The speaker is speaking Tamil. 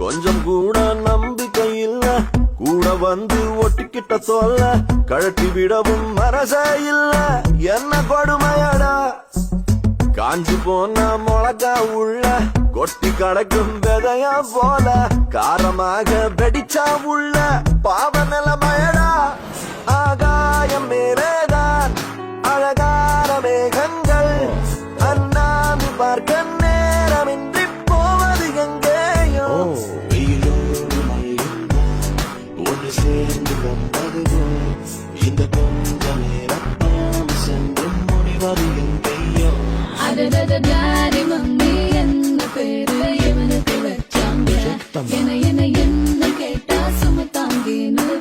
கொஞ்சம் கூட நம்பிக்கை இல்ல, கூட வந்து ஒட்டிக்கிட்ட சொல்ல கழட்டி விடவும் மனசே இல்ல. என்ன கொடுமையடா, காஞ்சி போன மிளகா உள்ள கொட்டி கடக்கும் விதையா போல காரமாக வெடிச்சா உள்ள பாவ நிலைமையடா. ஆகாயம் மேலேதான் அழகான மேகங்கள், அண்ணாந்து பார்க்க நேரமின்றி போவது எங்கேயோ. வெயிலோடு மழையும் ஒன்று சேர்ந்து வந்ததுவும் இந்த கொஞ்ச நேரம் சென்று முடிவது எங்கேயோ. அடடடாரி மம்மி என்ன பேரு இவனுக்கு வச்சாங்க, என்ன என்ன என்ன கேட்டா சுமத்தாங்கன்னு